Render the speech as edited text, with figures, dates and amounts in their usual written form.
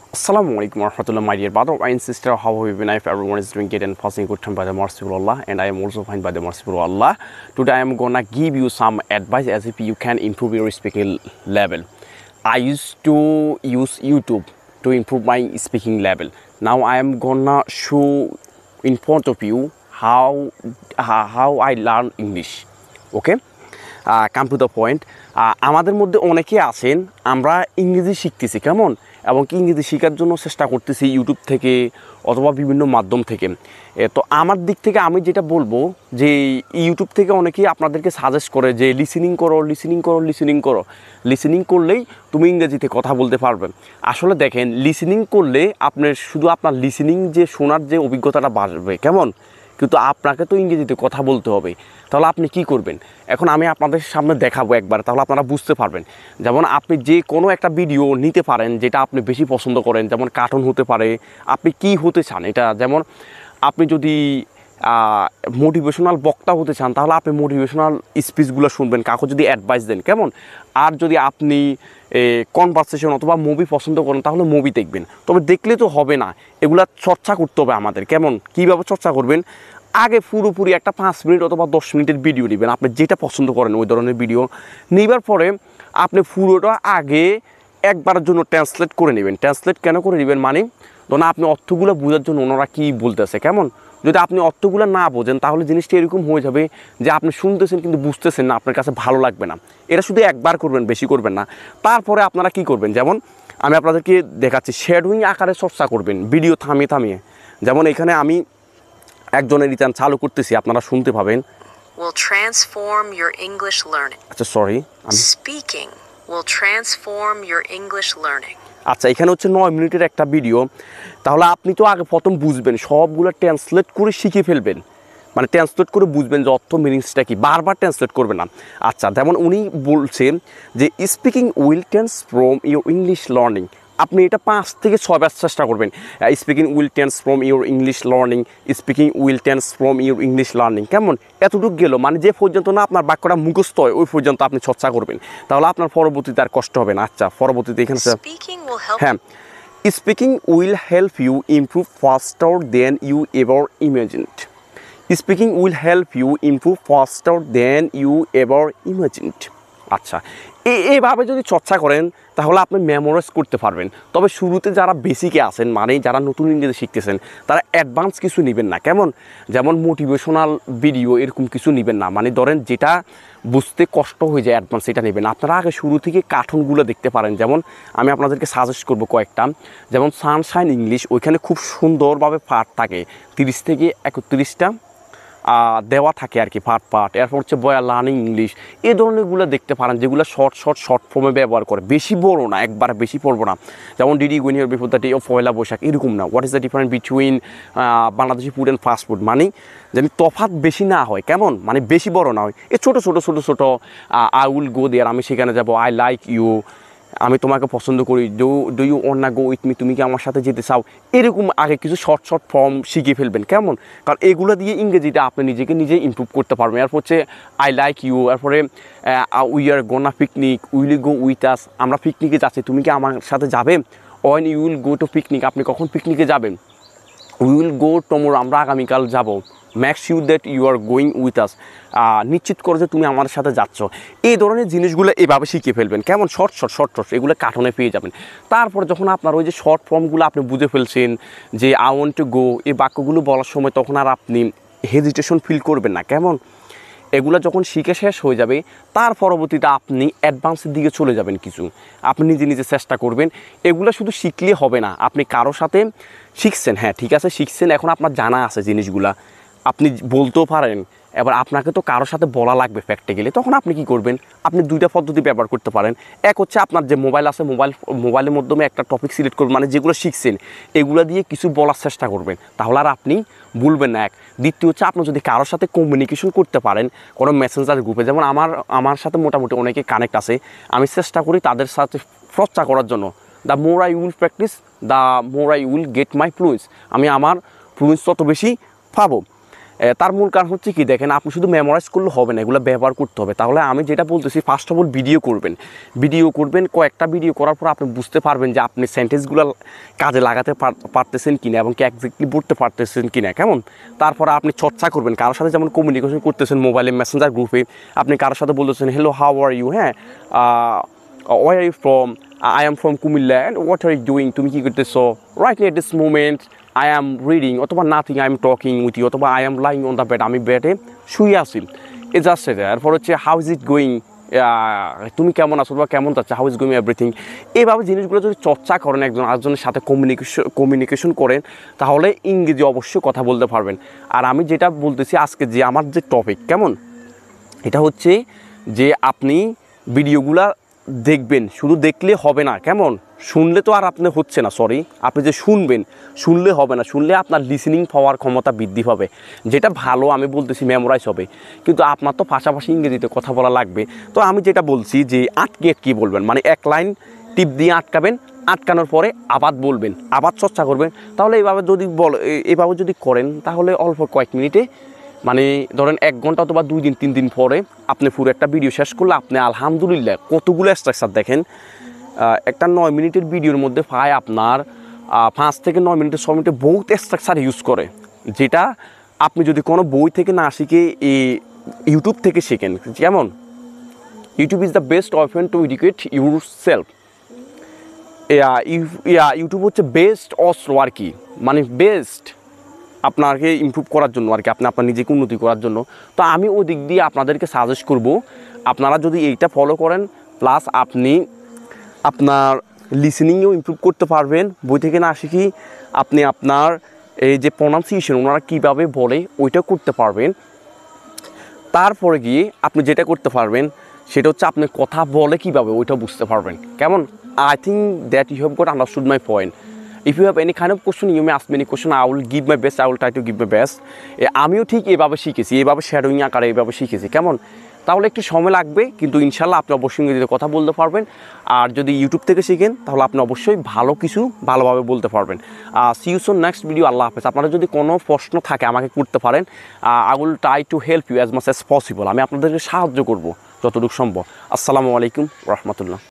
Assalamualaikum warahmatullahi, my dear brother and sister. How have you been? If everyone is doing good and passing good time by the mercy of Allah, and I am also fine by the mercy of Allah. Today I am gonna give you some advice as if you can improve your speaking level. I used to use YouTube to improve my speaking level. Now I am gonna show in front of you how I learn English. Okay? Come to the point. আমাদের মধ্যে অনেকে আছেন আমরা ইংরেজি শিখতেছি কেমন এবং কি ইংরেজি শেখার জন্য চেষ্টা করতেছি ইউটিউব থেকে অথবা বিভিন্ন মাধ্যম থেকে। তো আমার দিক থেকে আমি যেটা বলবো যে ইউটিউব থেকে অনেকেই আপনাদেরকে সাজেস্ট করে যে লিসেনিং করলেই তুমি ইংরেজিতে কথা বলতে পারবে। আসলে দেখেন, লিসেনিং করলে আপনার শুধু আপনার লিসেনিং যে শোনার যে অভিজ্ঞতাটা বাড়বে কেমন, কিন্তু আপনাকে তো ইংরেজিতে কথা বলতে হবে। তাহলে আপনি কি করবেন? এখন আমি আপনাদের সামনে দেখাবো একবার, তাহলে আপনারা বুঝতে পারবেন। যেমন আপনি যে কোনো একটা ভিডিও নিতে পারেন যেটা আপনি বেশি পছন্দ করেন, যেমন কার্টুন হতে পারে, আপনি কি হতে চান এটা। যেমন আপনি যদি মোটিভেশনাল বক্তা হতে চান তাহলে আপনি মোটিভেশনাল স্পিচগুলো শুনবেন, কাউকে যদি অ্যাডভাইস দেন কেমন। আর যদি আপনি কনভারসেশন অথবা মুভি পছন্দ করেন তাহলে মুভি দেখবেন। তবে দেখলে তো হবে না, এগুলা চর্চা করতে হবে আমাদের কেমন। কীভাবে চর্চা করবেন? আগে পুরোপুরি একটা 5 মিনিট অথবা 10 মিনিটের ভিডিও নেবেন, আপনি যেটা পছন্দ করেন ওই ধরনের ভিডিও নেবার পরে আপনি পুরোটা আগে একবারের জন্য ট্রান্সলেট করে নেবেন। ট্রান্সলেট কেন করে নেবেন? মানে ধরুন আপনি অর্থগুলো বোঝার জন্য ওনারা কী বলতেছে কেমন। যদি আপনি অর্থগুলো না বোঝেন তাহলে জিনিসটা এরকম হয়ে যাবে যে আপনি শুনতেছেন কিন্তু বুঝতেছেন না, আপনার কাছে ভালো লাগবে না। এটা শুধু একবার করবেন, বেশি করবেন না। তারপরে আপনারা কি করবেন, যেমন আমি আপনাদেরকে দেখাচ্ছি, শ্যাডোয়িং আকারে চর্চা করবেন ভিডিও থামিয়ে। যেমন এখানে আমি একজনের রিটার্ন চালু করতেছি, আপনারা শুনতে পাবেন। Will transform your English learning. আচ্ছা sorry, Speaking will transform your English learning. আচ্ছা এখানে হচ্ছে 9 মিনিটের একটা ভিডিও। তাহলে আপনি তো আগে প্রথম বুঝবেন, সবগুলো ট্রান্সলেট করে শিখে ফেলবেন, মানে ট্রান্সলেট করে বুঝবেন যে অর্থ মিনিংসটা কি, বারবার ট্রান্সলেট করবেন না। আচ্ছা যেমন উনি বলছেন যে speaking will transform your English learning. আপনি এটা 5 থেকে 6 বার চেষ্টা করবেন। Speaking will transform your English learning, speaking will transform your English learning কেমন। এতটুকু গেল, মানে যে পর্যন্ত না আপনার বাক্যটা মুখস্থ হয় ওই পর্যন্ত আপনি চর্চা করবেন, তাহলে আপনার পরবর্তীতে আর কষ্ট হবে না। আচ্ছা পরবর্তীতে এখানে হ্যাঁ, speaking will help you improve faster than you ever imagined. Speaking will help you improve faster than you ever imagined. আচ্ছা এইভাবে যদি চর্চা করেন তাহলে আপনি মেমোরাইজ করতে পারবেন। তবে শুরুতে যারা বেসিকে আছেন, মানে যারা নতুন ইংরেজি শিখতেছেন, তারা অ্যাডভান্স কিছু নেবেন না কেমন। যেমন মোটিভেশনাল ভিডিও এরকম কিছু নেবেন না, মানে ধরেন যেটা বুঝতে কষ্ট হয়ে যায় অ্যাডভান্স এটা নেবেন। আপনারা আগে শুরু থেকে কার্টুনগুলো দেখতে পারেন। যেমন আমি আপনাদেরকে সাজেস্ট করবো কয়েকটা, যেমন সানশাইন ইংলিশ, ওইখানে খুব সুন্দরভাবে পার্ট থাকে, 30 থেকে 31টা দেওয়া থাকে আর কি পার্ট। এরপর হচ্ছে বয়া লার্নিং ইংলিশ, এই ধরনেরগুলো দেখতে পারেন যেগুলো শর্ট ফর্মে ব্যবহার করে, বেশি বড় না, একবার বেশি পড়বো না। যেমন ডিডি গোয়েন here before the day of Poila Boishakh এরকম না। What is the difference between Bangladeshi food and fast food, মানে যেন তফাৎ বেশি না হয় কেমন, মানে বেশি বড় না হয়। এই ছোটো আই উইল গো দেয়ার, আমি সেখানে যাবো। আই লাইক ইউ, আমি তোমাকে পছন্দ করি। ডু ইউ ওয়ান্ট না গো উইথ মি, তুমি কি আমার সাথে যেতে চাও। এরকম আগে কিছু শর্ট ফর্ম শিখে ফেলবেন কেমন, কারণ এগুলো দিয়ে ইংরেজিটা আপনি নিজেই ইমপ্রুভ করতে পারবেন। এরপর হচ্ছে আই লাইক ইউ, এরপরে we are gonna picnic, will go with us, আমরা পিকনিকে যাচ্ছি, তুমি কি আমার সাথে যাবে। When you will go to picnic, আপনি কখন পিকনিকে যাবেন। উই উইল গো টুমরো, আমরা আগামীকাল যাব। Make sure that you are going with us, নিশ্চিত করো যে তুমি আমার সাথে যাচ্ছ। এই ধরনের জিনিসগুলো এভাবে শিখে ফেলবেন কেমন, শর্ট এগুলো কার্টুনে পেয়ে যাবেন। তারপর যখন আপনার ওই যে শর্ট ফর্মগুলো আপনি বুঝে ফেলছেন যে আই ওয়ান্ট টু গো, এই বাক্যগুলো বলার সময় তখন আর আপনি হেজিটেশন ফিল করবেন না কেমন। এগুলো যখন শিখে শেষ হয়ে যাবে তার পরবর্তীতে আপনি অ্যাডভান্সের দিকে চলে যাবেন। কিছু আপনি নিজে চেষ্টা করবেন। এগুলো শুধু শিখলে হবে না, আপনি কারোর সাথে শিখছেন, হ্যাঁ ঠিক আছে শিখছেন, এখন আপনার জানা আছে জিনিসগুলা, আপনি বলতেও পারেন। এবার আপনাকে তো কারোর সাথে বলা লাগবে প্র্যাকটিক্যালি, তখন আপনি কি করবেন, আপনি 2টা পদ্ধতি ব্যবহার করতে পারেন। এক হচ্ছে আপনার যে মোবাইল আছে, মোবাইলের মাধ্যমে একটা টপিক সিলেক্ট করবেন, মানে যেগুলো শিখছেন এগুলো দিয়ে কিছু বলার চেষ্টা করবেন, তাহলে আর আপনি ভুলবেন না। এক দ্বিতীয় হচ্ছে আপনি যদি কারোর সাথে কমিউনিকেশন করতে পারেন কোনো মেসেঞ্জার গ্রুপে, যেমন আমার সাথে মোটামুটি অনেকে কানেক্ট আছে, আমি চেষ্টা করি তাদের সাথে চর্চা করার জন্য। The more I will practice the more I will get my fluency, আমি আমার ফ্লুয়েন্স তত বেশি পাবো। তার মূল কারণ হচ্ছে কি দেখেন, আপনি শুধু মেমোরাইজ করলে হবে না, এগুলো ব্যবহার করতে হবে। তাহলে আমি যেটা বলতেছি, ফার্স্ট অফ অল ভিডিও করবেন, কয়েকটা ভিডিও করার পর আপনি বুঝতে পারবেন যে আপনি সেন্টেন্সগুলো কাজে লাগাতে পারতেছেন কিনা এবং কি এক্স্যাক্টলি বলতে পারতেছেন কিনা, কেমন। তারপরে আপনি চর্চা করবেন, কারোর সাথে যেমন কমিউনিকেশন করতেছেন মোবাইলে, মেসেঞ্জার গ্রুপে, আপনি কারোর সাথে বলতেছেন হ্যালো হাউ আর ইউ, হ্যাঁ where are you from? I am from Kumilla. And what are you doing? তুমি কি করতেছো? Right now at this moment I am reading, অথবা nothing, I am talking with you, অথবা I am lying on the bed, আমি বেডে শুয়ে আছি। It just said এরপর হচ্ছে how is it going? তুমি কেমন আছো বা কেমন যাচ্ছে, হাউ ইজ গোয়িং এভরিথিং। এইভাবে জিনিসগুলো যদি চর্চা করেন, একজন আরেকজনের সাথে কমিউনিকেশন করেন, তাহলে ইংরেজি অবশ্যই কথা বলতে পারবেন। আর আমি যেটা বলতেছি আজকে, যে আমার যে টপিক, কেমন, এটা হচ্ছে যে আপনি ভিডিওগুলা দেখবেন, শুধু দেখলে হবে না, কেমন, শুনলে তো আর আপনি হচ্ছে না, আপনি যে শুনলে হবে না, শুনলে আপনার লিসেনিং পাওয়ার ক্ষমতা বৃদ্ধি পাবে, যেটা ভালো আমি বলতেছি মেমোরাইজ হবে, কিন্তু আপনার তো পাশাপাশি ইংরেজিতে কথা বলা লাগবে। তো আমি যেটা বলছি যে আটকে কি বলবেন, মানে এক লাইন টিপ দিয়ে আটকাবেন, আটকানোর পরে আবার বলবেন, আবার চর্চা করবেন। তাহলে এইভাবে যদি করেন, তাহলে অল্প কয়েক মিনিটে, মানে ধরেন 1 ঘন্টা অথবা 2 দিন 3 দিন পরে আপনি পুরো একটা ভিডিও শেষ করলে আপনি আলহামদুলিল্লাহ কতগুলো স্ট্রাকচার দেখেন, একটা 9 মিনিটের ভিডিওর মধ্যে প্রায় আপনার 5 থেকে 9 মিনিটে 6 মিনিটে বহুত স্ট্রাকচার ইউজ করে, যেটা আপনি যদি কোনো বই থেকে না শিখে ইউটিউব থেকে শেখেন। যেমন YouTube is the best option two educate your self. YouTube হচ্ছে বেস্ট অস্ত্র আর কি, মানে বেস্ট আপনাকে ইমপ্রুভ করার জন্য আর কি, আপনার নিজেকে উন্নতি করার জন্য। তো আমি ওই দিক দিয়ে আপনাদেরকে সাজেস্ট করব, আপনারা যদি এইটা ফলো করেন, প্লাস আপনি আপনার লিসেনিংয়েও ইমপ্রুভ করতে পারবেন, বই থেকে না শিখি আপনি আপনার এই যে প্রনাউন্সিয়েশন ওনারা কীভাবে বলে ওইটাও করতে পারবেন। তারপরে গিয়ে আপনি যেটা করতে পারবেন সেটা হচ্ছে আপনি কথা বলে কীভাবে ওইটাও বুঝতে পারবেন, কেমন। I think that you have got understood my point. If you have any kind of question, you may ask me any question. I will give my best. I will try to give my best. আমিও ঠিক এভাবে শিখেছি, এভাবে shadowing আকারে এভাবে শিখেছি, কেমন। তাহলে একটু সময় লাগবে, কিন্তু ইনশাল্লাহ আপনি অবশ্যই ইংরেজিতে কথা বলতে পারবেন। আর যদি ইউটিউব থেকে শিখেন, তাহলে আপনি অবশ্যই ভালোভাবে বলতে পারবেন। See you soon next video. আল্লাহ হাফেজ। আপনারা যদি কোনো প্রশ্ন থাকে আমাকে করতে পারেন। I will try to help you as much as possible. আমি আপনাদেরকে সাহায্য করব যতটুকু সম্ভব। আসসালামু আলাইকুম রহমতুল্লাহ।